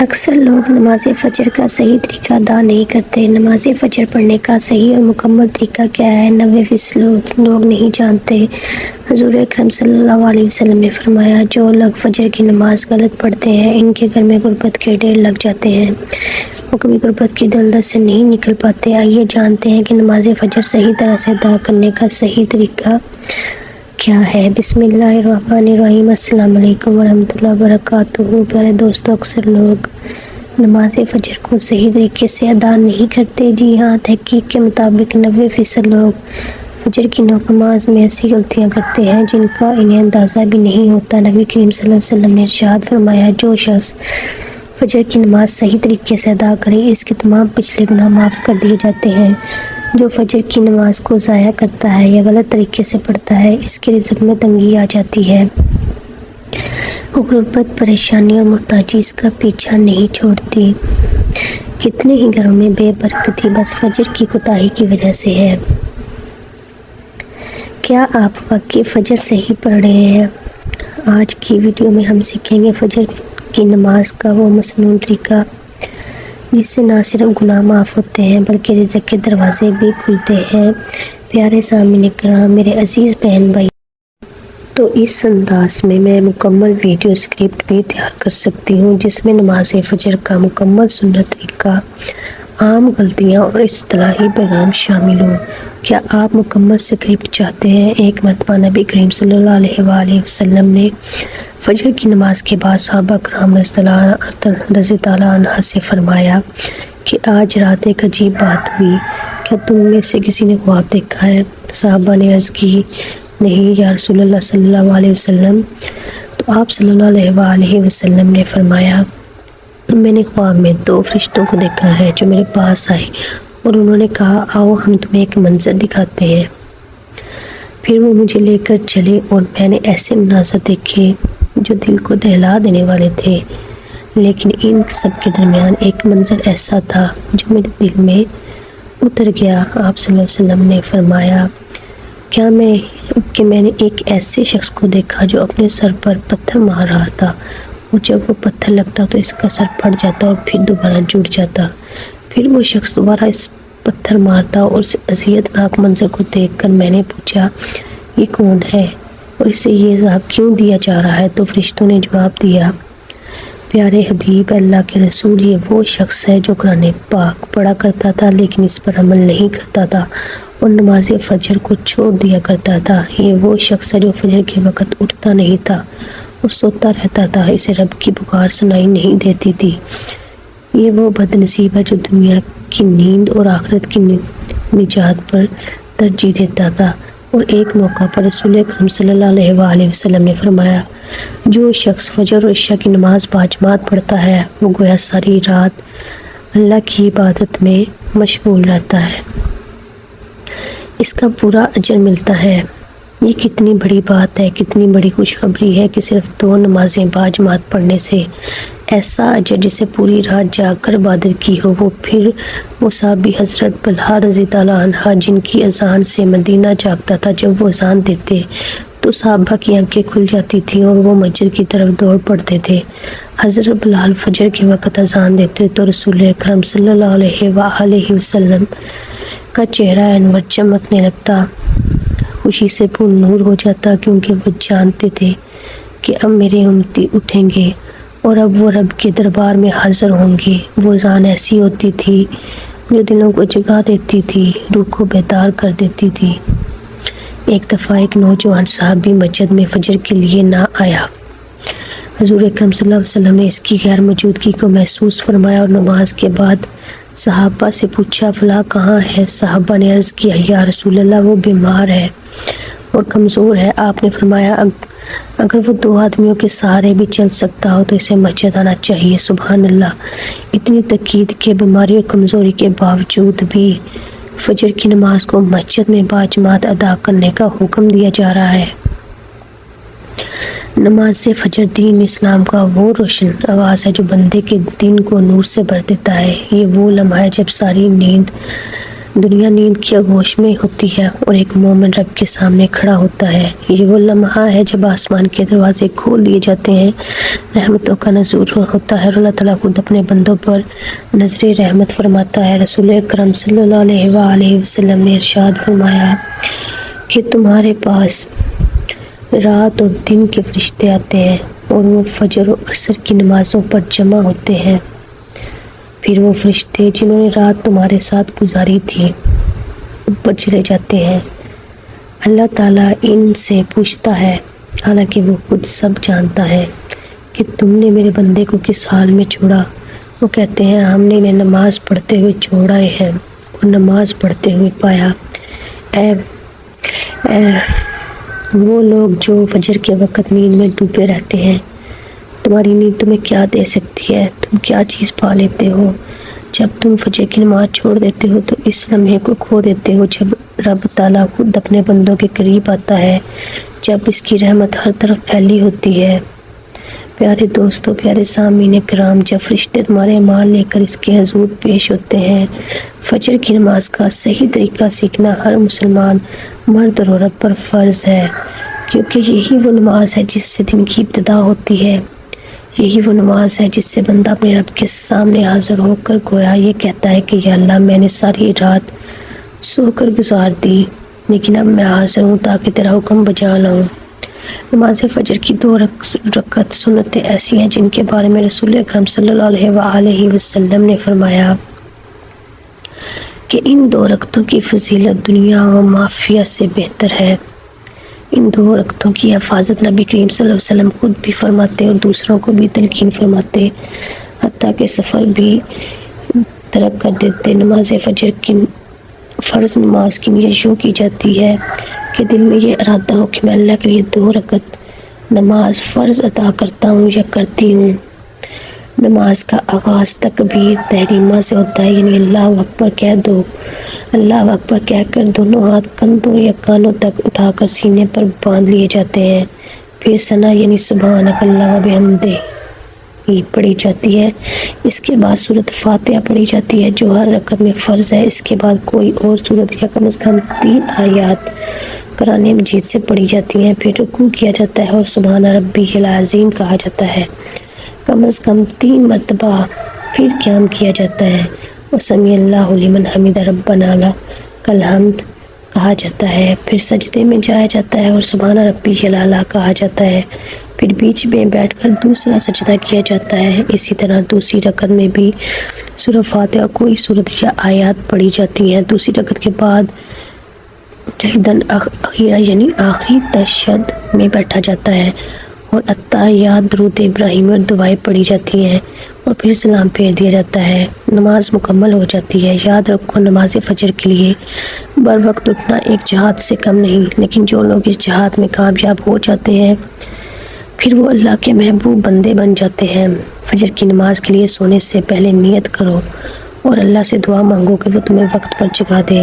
اکثر لوگ نماز فجر کا صحیح طریقہ ادا نہیں کرتے۔ نماز فجر پڑھنے کا صحیح اور مکمل طریقہ کیا ہے، 90% لوگ نہیں جانتے۔ حضور اکرم صلی اللہ علیہ وسلم نے فرمایا، جو لوگ فجر کی نماز غلط پڑھتے ہیں ان کے گھر میں غربت کے ڈھیر لگ جاتے ہیں، وہ کبھی غربت کی دلدل سے نہیں نکل پاتے۔ آئیے جانتے ہیں کہ نماز فجر صحیح طرح سے ادا کرنے کا صحیح طریقہ کیا ہے۔ بسم اللہ الرحمن الرحیم۔ السلام علیکم ورحمۃ اللہ وبرکاتہ۔ پیارے دوستو، اکثر لوگ نماز فجر کو صحیح طریقے سے ادا نہیں کرتے۔ جی ہاں، تحقیق کے مطابق 90% لوگ فجر کی نماز میں ایسی غلطیاں کرتے ہیں جن کا انہیں اندازہ بھی نہیں ہوتا۔ نبی کریم صلی اللہ علیہ وسلم نے ارشاد فرمایا، جو شخص فجر کی نماز صحیح طریقے سے ادا کرے اس کے تمام پچھلے گناہ معاف کر دیے جاتے ہیں۔ جو فجر کی نماز کو ضائع کرتا ہے یا غلط طریقے سے پڑھتا ہے اس کے رزق میں تنگی آ جاتی ہے۔ وہ غربت، پریشانی اور محتاجی اس کا پیچھا نہیں چھوڑتی۔ کتنے ہی گھروں میں بے برکتی بس فجر کی کوتاہی کی وجہ سے ہے۔ کیا آپ واقعی فجر صحیح پڑھ رہے ہیں؟ آج کی ویڈیو میں ہم سیکھیں گے فجر کی نماز کا وہ مسنون طریقہ جس سے نہ صرف گناہ معاف ہوتے ہیں بلکہ رزق کے دروازے بھی کھلتے ہیں۔ پیارے سامعین کرام، میرے عزیز بہن بھائی، تو اس انداز میں میں مکمل ویڈیو اسکرپٹ بھی تیار کر سکتی ہوں جس میں نماز فجر کا مکمل سنت طریقہ، عام غلطیاں اور اصطلاحی پیغام شامل ہوں۔ کیا آپ مکمل اسکرپٹ چاہتے ہیں؟ ایک مرتبہ نبی کریم صلی اللہ علیہ وآلہ وسلم نے فجر کی نماز کے بعد صحابہ کرام رضی اللہ عنہ سے فرمایا کہ آج رات ایک عجیب بات ہوئی، کیا تم میں سے کسی نے خواب دیکھا ہے؟ صحابہ نے عرض کی، نہیں یا رسول اللہ صلی اللہ علیہ وسلم۔ تو آپ صلی اللہ علیہ وآلہ وسلم نے فرمایا، میں نے خواب میں 2 فرشتوں کو دیکھا ہے جو میرے پاس آئے اور انہوں نے کہا، آؤ ہم تمہیں ایک منظر دکھاتے ہیں۔ پھر وہ مجھے لے کر چلے اور میں نے ایسے مناظر دیکھے جو دل کو دہلا دینے والے تھے، لیکن ان سب کے درمیان ایک منظر ایسا تھا جو میرے دل میں اتر گیا۔ آپ صلی اللہ علیہ وسلم نے فرمایا کہ میں نے ایک ایسے شخص کو دیکھا جو اپنے سر پر پتھر مار رہا تھا، اور جب وہ پتھر لگتا تو اس کا سر پھٹ جاتا اور پھر دوبارہ جڑ جاتا۔ پھر وہ شخص دوبارہ اس پتھر مارتا اور اس اذیت ناک منظر کو دیکھ کر میں نے پوچھا، یہ کون ہے اور اسے یہ عذاب کیوں دیا جا رہا ہے؟ تو فرشتوں نے جواب دیا، پیارے حبیب اللہ کے رسول، یہ وہ شخص ہے جو قرآن پاک پڑھا کرتا تھا لیکن اس پر عمل نہیں کرتا تھا اور نماز فجر کو چھوڑ دیا کرتا تھا۔ یہ وہ شخص ہے جو فجر کے وقت اٹھتا نہیں تھا اور سوتا رہتا تھا، اسے رب کی پکار سنائی نہیں دیتی تھی۔ یہ وہ بد نصیب ہے جو دنیا کی نیند اور آخرت کی نجات پر ترجیح دیتا تھا۔ اور ایک موقع پر رسول اکرم صلی اللہ علیہ وآلہ وسلم نے فرمایا، جو شخص فجر اور عشاء کی نماز باجماعت پڑھتا ہے وہ گویا ساری رات اللہ کی عبادت میں مشغول رہتا ہے، اس کا پورا اجر ملتا ہے۔ یہ کتنی بڑی بات ہے، کتنی بڑی خوشخبری ہے کہ صرف 2 نمازیں باجماعت پڑھنے سے ایسا اجر جسے پوری رات جاگ کر عبادت کی ہو۔ پھر وہ صحابی حضرت طلحہ رضی اللہ عنہ جن کی اذان سے مدینہ جاگتا تھا، جب وہ اذان دیتے تو صحابہ کی آنکھیں کھل جاتی تھیں اور وہ مسجد کی طرف دوڑ پڑتے تھے۔ حضرت بلال فجر کے وقت اذان دیتے تو رسول اکرم صلی اللہ علیہ وآلہ وسلم کا چہرہ انور چمکنے لگتا، خوشی سے پر نور ہو جاتا، کیونکہ وہ جانتے تھے کہ اب میرے امتی اٹھیں گے اور اب وہ رب کے دربار میں حاضر ہوں گے۔ وہ اذان ایسی ہوتی تھی جو دلوں کو جگا دیتی تھی، روح کو بیدار کر دیتی تھی۔ ایک دفعہ ایک نوجوان صحابی مسجد میں فجر کے لیے نہ آیا۔ حضور اکرم صلی اللہ علیہ وسلم نے اس کی غیر موجودگی کو محسوس فرمایا اور نماز کے بعد صحابہ سے پوچھا، فلاں کہاں ہے؟ صحابہ نے عرض کیا، یا رسول اللہ وہ بیمار ہے اور کمزور ہے۔ آپ نے فرمایا، اگر وہ 2 آدمیوں کے سہارے بھی چل سکتا ہو تو اسے مسجد آنا چاہیے۔ سبحان اللہ، اتنی تاکید کے بیماری اور کمزوری کے باوجود بھی فجر کی نماز کو مسجد میں باجماعت ادا کرنے کا حکم دیا جا رہا ہے۔ نماز فجر دین اسلام کا وہ روشن آغاز ہے جو بندے کے دن کو نور سے بھر دیتا ہے۔ یہ وہ لمحہ ہے جب ساری نیند دنیا نیند کی آغوش میں ہوتی ہے اور ایک مومن رب کے سامنے کھڑا ہوتا ہے۔ یہ وہ لمحہ ہے جب آسمان کے دروازے کھول دیے جاتے ہیں، رحمتوں کا نزول ہوتا ہے اور اللہ تعالیٰ خود اپنے بندوں پر نظر رحمت فرماتا ہے۔ رسول اکرم صلی اللہ علیہ وآلہ وسلم نے ارشاد فرمایا کہ تمہارے پاس رات اور دن کے فرشتے آتے ہیں اور وہ فجر و عصر کی نمازوں پر جمع ہوتے ہیں۔ پھر وہ فرشتے جنہوں نے رات تمہارے ساتھ گزاری تھی اوپر چلے جاتے ہیں۔ اللہ تعالیٰ ان سے پوچھتا ہے، حالانکہ وہ خود سب جانتا ہے، کہ تم نے میرے بندے کو کس حال میں چھوڑا؟ وہ کہتے ہیں، ہم نے انہیں نماز پڑھتے ہوئے چھوڑا ہے اور نماز پڑھتے ہوئے پایا۔ اے وہ لوگ جو فجر کے وقت نیند میں ڈوبے رہتے ہیں، تمہاری نیند تمہیں کیا دے سکتی ہے؟ تم کیا چیز پا لیتے ہو؟ جب تم فجر کی نماز چھوڑ دیتے ہو تو اس لمحے کو کھو دیتے ہو جب رب تعالیٰ خود اپنے بندوں کے قریب آتا ہے، جب اس کی رحمت ہر طرف پھیلی ہوتی ہے۔ پیارے دوستو، پیارے سامعین کرام، جب فرشتے تمہارے اعمال لے کر اس کے حضور پیش ہوتے ہیں، فجر کی نماز کا صحیح طریقہ سیکھنا ہر مسلمان مرد اور عورت پر فرض ہے، کیونکہ یہی وہ نماز ہے جس سے دن کی ابتدا ہوتی ہے۔ یہی وہ نماز ہے جس سے بندہ اپنے رب کے سامنے حاضر ہو کر گویا یہ کہتا ہے کہ یا اللہ، میں نے ساری رات سو کر گزار دی، لیکن اب میں حاضر ہوں تاکہ تیرا حکم بجا لاؤں۔ نماز فجر کی 2 رکعت سنتیں ایسی ہیں جن کے بارے میں رسول اکرم صلی اللہ علیہ وآلہ وسلم نے فرمایا کہ ان 2 رکعتوں کی فضیلت دنیا و مافیہ سے بہتر ہے۔ ان 2 رکعتوں کی حفاظت نبی کریم صلی اللہ علیہ وسلم خود بھی فرماتے اور دوسروں کو بھی تلقین فرماتے، حتیٰ کہ سفر بھی ترک کر دیتے۔ نماز فجر کی فرض نماز کی نیت یوں کی جاتی ہے کہ دل میں یہ ارادہ ہو کہ میں اللہ کے لیے 2 رکعت نماز فرض ادا کرتا ہوں یا کرتی ہوں۔ نماز کا آغاز تکبیر تحریمہ سے ہوتا ہے، یعنی اللہ اکبر کہہ دو۔ اللہ اکبر کہہ کر دونوں ہاتھ کندھوں یا کانوں تک اٹھا کر سینے پر باندھ لیے جاتے ہیں۔ پھر ثنا یعنی سبحانک اللہ و بحمدہ پڑھی جاتی ہے۔ اس کے بعد سورۃ فاتحہ پڑھی جاتی ہے جو ہر رکعت میں فرض ہے۔ اس کے بعد کوئی اور سورت یا کم از کم 3 آیات قرآن مجید سے پڑھی جاتی ہیں۔ پھر رکوع کیا جاتا ہے اور سبحان ربی العظیم کہا جاتا ہے کم از کم 3 مرتبہ۔ پھر قیام کیا جاتا ہے اور سمیع اللہ لمن حمدہ ربنا لک الحمد کہا جاتا ہے۔ پھر سجدے میں جایا جاتا ہے اور سبحان ربی الاعلیٰ کہا جاتا ہے۔ پھر بیچ میں بیٹھ کر دوسرا سجدہ کیا جاتا ہے۔ اسی طرح دوسری رکعت میں بھی سورہ فاتحہ کوئی سورت یا آیات پڑھی جاتی ہیں۔ دوسری رکعت کے بعد تہدن اخیرہ یعنی آخری تشہد میں بیٹھا جاتا ہے اور التحیات درود ابراہیم اور دعائیں پڑھی جاتی ہیں اور پھر سلام پھیر دیا جاتا ہے۔ نماز مکمل ہو جاتی ہے۔ یاد رکھو، نماز فجر کے لیے بر وقت اٹھنا ایک جہاد سے کم نہیں، لیکن جو لوگ اس جہاد میں کامیاب ہو جاتے ہیں پھر وہ اللہ کے محبوب بندے بن جاتے ہیں۔ فجر کی نماز کے لیے سونے سے پہلے نیت کرو اور اللہ سے دعا مانگو کہ وہ تمہیں وقت پر جگا دے۔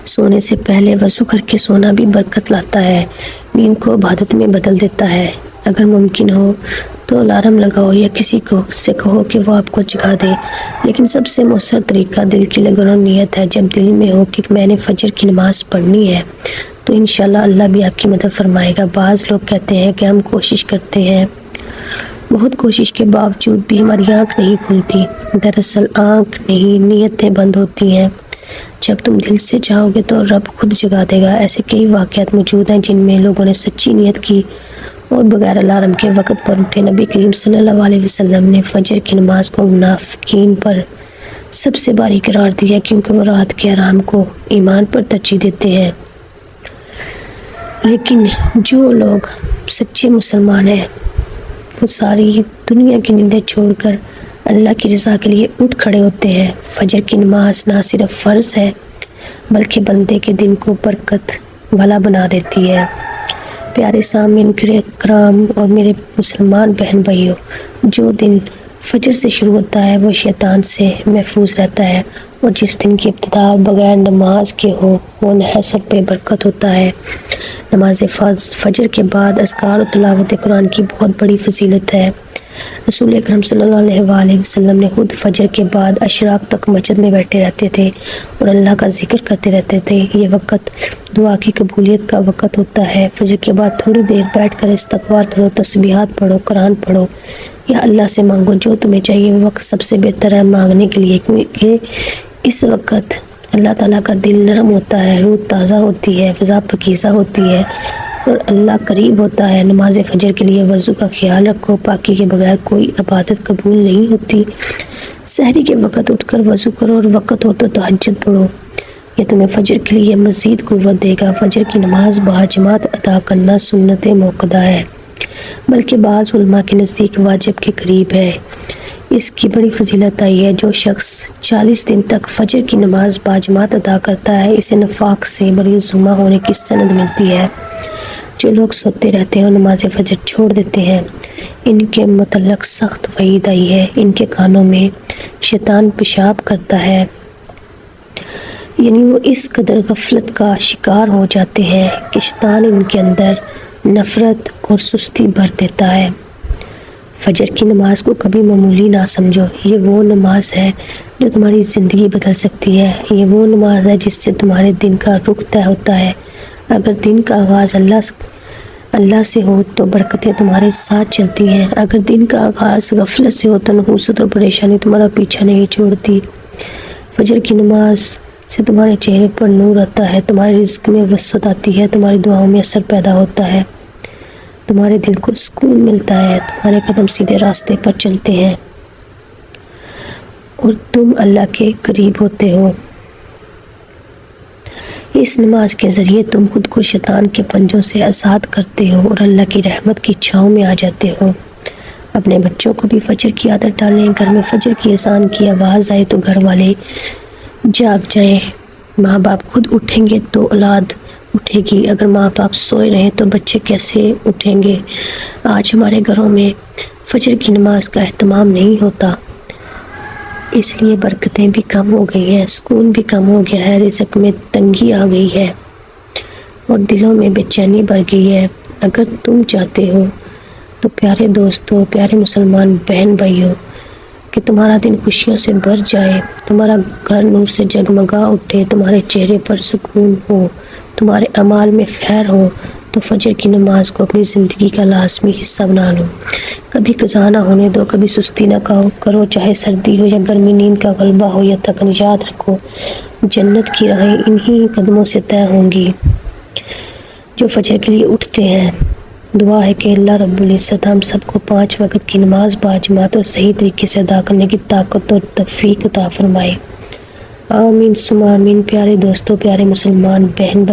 سونے سے پہلے وضو کر کے سونا بھی برکت لاتا ہے، نیند کو عبادت میں بدل دیتا ہے۔ اگر ممکن ہو تو الارم لگاؤ یا کسی کو سے کہو کہ وہ آپ کو جگا دے، لیکن سب سے مؤثر طریقہ دل کی لگن اور نیت ہے۔ جب دل میں ہو کہ میں نے فجر کی نماز پڑھنی ہے تو انشاءاللہ اللہ بھی آپ کی مدد فرمائے گا۔ بعض لوگ کہتے ہیں کہ ہم کوشش کرتے ہیں، بہت کوشش کے باوجود بھی ہماری آنکھ نہیں کھلتی۔ دراصل آنکھ نہیں، نیتیں بند ہوتی ہیں۔ جب تم دل سے چاہو گے تو رب خود جگا دے گا۔ ایسے کئی واقعات موجود ہیں جن میں لوگوں نے سچی نیت کی اور بغیر الارم کے وقت پر اٹھے۔ نبی کریم صلی اللہ علیہ وسلم نے فجر کی نماز کو منافقین پر سب سے بھاری قرار دیا کیونکہ وہ رات کے آرام کو ایمان پر ترجیح دیتے ہیں، لیکن جو لوگ سچے مسلمان ہیں وہ ساری دنیا کی نیندیں چھوڑ کر اللہ کی رضا کے لیے اٹھ کھڑے ہوتے ہیں۔ فجر کی نماز نہ صرف فرض ہے بلکہ بندے کے دن کو برکت والا بنا دیتی ہے۔ پیارے سامعین کرام اور میرے مسلمان بہن بھائیوں، جو دن فجر سے شروع ہوتا ہے وہ شیطان سے محفوظ رہتا ہے، اور جس دن کی ابتدا بغیر نماز کے ہو وہ نحس اور بے برکت ہوتا ہے۔ نماز فجر کے بعد اذکار و تلاوت قرآن کی بہت بڑی فضیلت ہے۔ رسول اکرم صلی اللہ علیہ وآلہ وسلم نے خود فجر کے بعد اشراق تک مسجد میں بیٹھے رہتے تھے اور اللہ کا ذکر کرتے رہتے تھے۔ یہ وقت دعا کی قبولیت کا وقت ہوتا ہے۔ فجر کے بعد تھوڑی دیر بیٹھ کر استغفار کرو، تسبیحات پڑھو، قرآن پڑھو یا اللہ سے مانگو جو تمہیں چاہیے۔ وہ وقت سب سے بہتر ہے مانگنے کے لیے، کیونکہ اس وقت اللہ تعالیٰ کا دل نرم ہوتا ہے، روح تازہ ہوتی ہے، فضا پاکیزہ ہوتی ہے اور اللہ قریب ہوتا ہے۔ نماز فجر کے لیے وضو کا خیال رکھو، پاکی کے بغیر کوئی عبادت قبول نہیں ہوتی۔ سحری کے وقت اٹھ کر وضو کرو اور وقت ہو تو تہجد پڑھو، یہ تمہیں فجر کے لیے مزید قوت دے گا۔ فجر کی نماز باجماعت ادا کرنا سنت موقدہ ہے، بلکہ بعض علماء کے نزدیک واجب کے قریب ہے۔ اس کی بڑی فضیلت آئی ہے، جو شخص 40 دن تک فجر کی نماز باجماعت ادا کرتا ہے، اسے نفاق سے بری ذمہ ہونے کی سند ملتی ہے۔ جو لوگ سوتے رہتے ہیں اور نماز فجر چھوڑ دیتے ہیں، ان کے متعلق سخت وعید آئی ہے۔ ان کے کانوں میں شیطان پیشاب کرتا ہے، یعنی وہ اس قدر غفلت کا شکار ہو جاتے ہیں کہ شیطان ان کے اندر نفرت اور سستی بھر دیتا ہے۔ فجر کی نماز کو کبھی معمولی نہ سمجھو، یہ وہ نماز ہے جو تمہاری زندگی بدل سکتی ہے۔ یہ وہ نماز ہے جس سے تمہارے دن کا رخ طے ہوتا ہے۔ اگر دن کا آغاز اللہ سے ہو تو برکتیں تمہارے ساتھ چلتی ہیں، اگر دن کا آغاز غفلت سے ہو تو نحوست اور پریشانی تمہارا پیچھا نہیں چھوڑتی۔ فجر کی نماز سے تمہارے چہرے پر نور آتا ہے، تمہارے رزق میں وسعت آتی ہے، تمہاری دعاؤں میں اثر پیدا ہوتا ہے، تمہارے دل کو سکون ملتا ہے، تمہارے قدم سیدھے راستے پر چلتے ہیں اور تم اللہ کے قریب ہوتے ہو۔ اس نماز کے ذریعے تم خود کو شیطان کے پنجوں سے آزاد کرتے ہو اور اللہ کی رحمت کی چھاؤں میں آ جاتے ہو۔ اپنے بچوں کو بھی فجر کی عادت ڈالیں۔ گھر میں فجر کی اذان کی آواز آئے تو گھر والے جاگ جائیں۔ ماں باپ خود اٹھیں گے تو اولاد اٹھے گی، اگر ماں باپ سوئے رہے تو بچے کیسے اٹھیں گے؟ آج ہمارے گھروں میں فجر کی نماز کا اہتمام نہیں ہوتا، اس لیے برکتیں بھی کم ہو گئی ہیں، سکون بھی کم ہو گیا ہے، رزق میں تنگی آ گئی ہے اور دلوں میں بے چینی بڑھ گئی ہے۔ اگر تم چاہتے ہو تو پیارے دوستو، پیارے مسلمان بہن بھائیو، کہ تمہارا دن خوشیوں سے بھر جائے، تمہارا گھر نور سے جگمگا اٹھے، تمہارے چہرے پر سکون ہو، تمہارے اعمال میں خیر ہو، تو فجر کی نماز کو اپنی زندگی کا لازمی حصہ بنا لو۔ کبھی قضا نہ ہونے دو، کبھی سستی نہ کرو، چاہے سردی ہو یا گرمی، نیند کا غلبہ ہو یا تھکن، یاد رکھو جنت کی راہیں انہی قدموں سے طے ہوں گی جو فجر کے لیے اٹھتے ہیں۔ دعا ہے کہ اللہ رب العزت ہم سب کو 5 وقت کی نماز باجماعت اور صحیح طریقے سے ادا کرنے کی طاقت اور توفیق عطا فرمائے۔ آمین ثم آمین۔ پیارے دوستو، پیارے مسلمان بہن بھائی،